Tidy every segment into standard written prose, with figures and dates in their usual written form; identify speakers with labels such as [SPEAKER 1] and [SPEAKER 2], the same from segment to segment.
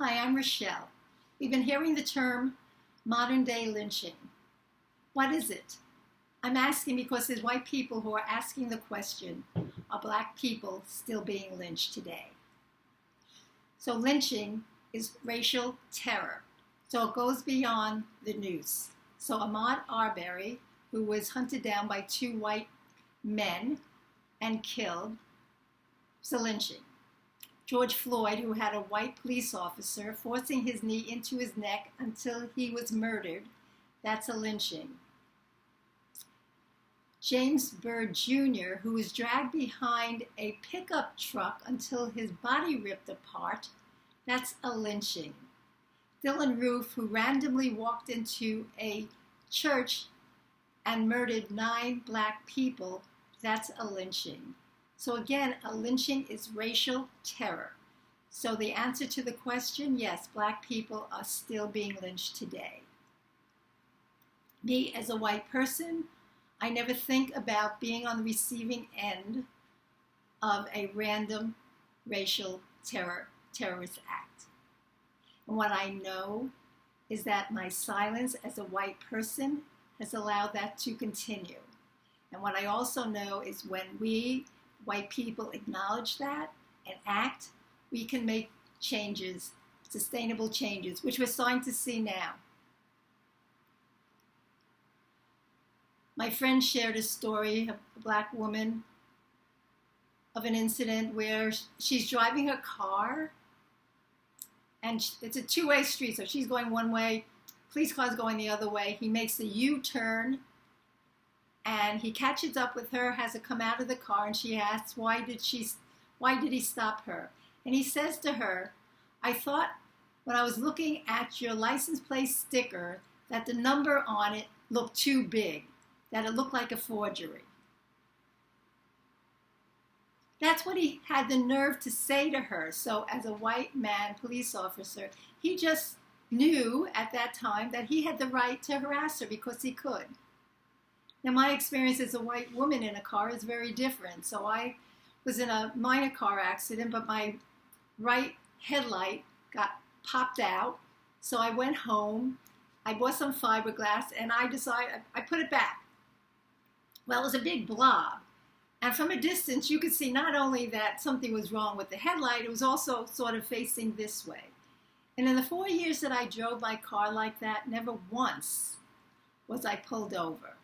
[SPEAKER 1] Hi, I'm Rochelle. We've been hearing the term modern day lynching. What is it? I'm asking because there's white people who are asking the question, are black people still being lynched today? So lynching is racial terror. So it goes beyond the noose. So Ahmaud Arbery, who was hunted down by two white men and killed, was a lynching. George Floyd, who had a white police officer forcing his knee into his neck until he was murdered, that's a lynching. James Byrd Jr., who was dragged behind a pickup truck until his body ripped apart, that's a lynching. Dylan Roof, who randomly walked into a church and murdered 9 black people, that's a lynching. So again, a lynching is racial terror. So the answer to the question, yes, black people are still being lynched today. Me, as a white person, I never think about being on the receiving end of a random racial terrorist act. And what I know is that my silence as a white person has allowed that to continue. And what I also know is when we white people acknowledge that and act, we can make changes, sustainable changes, which we're starting to see now. My friend shared a story of a black woman of an incident where she's driving her car and it's a two-way street, so she's going one way, police car's going the other way. He makes a U-turn and he catches up with her, has her come out of the car, and she asks, why did he stop her? And he says to her, I thought when I was looking at your license plate sticker that the number on it looked too big, that it looked like a forgery. That's what he had the nerve to say to her. So as a white man police officer, he just knew at that time that he had the right to harass her because he could. Now, my experience as a white woman in a car is very different. So I was in a minor car accident, but my right headlight got popped out. So I went home, I bought some fiberglass, and I put it back. Well, it was a big blob. And from a distance, you could see not only that something was wrong with the headlight, it was also sort of facing this way. And in the 4 years that I drove my car like that, never once was I pulled over.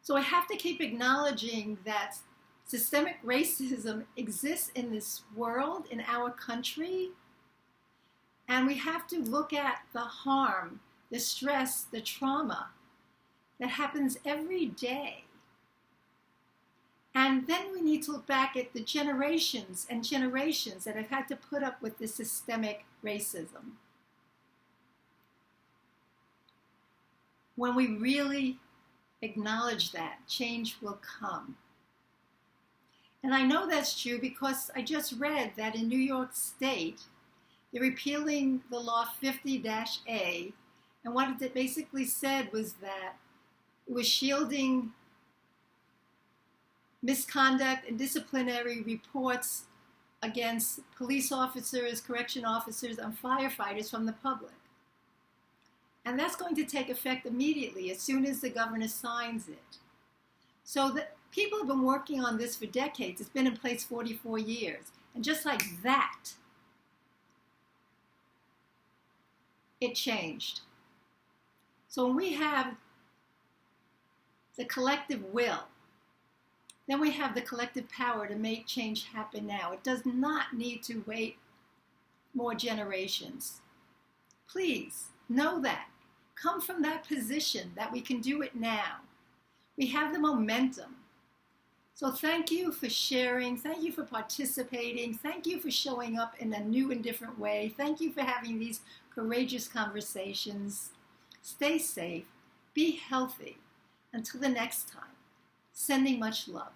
[SPEAKER 1] So I have to keep acknowledging that systemic racism exists in this world, in our country, and we have to look at the harm, the stress, the trauma that happens every day. And then we need to look back at the generations and generations that have had to put up with this systemic racism. When we really acknowledge that, change will come. And I know that's true because I just read that in New York State, they're repealing the law 50-A, and what it basically said was that it was shielding misconduct and disciplinary reports against police officers, correction officers, and firefighters from the public. And that's going to take effect immediately as soon as the governor signs it. So the people have been working on this for decades. It's been in place 44 years. And just like that, it changed. So when we have the collective will, then we have the collective power to make change happen now. It does not need to wait more generations. Please know that. Come from that position that we can do it now. We have the momentum. So thank you for sharing. Thank you for participating. Thank you for showing up in a new and different way. Thank you for having these courageous conversations. Stay safe. Be healthy. Until the next time, sending much love.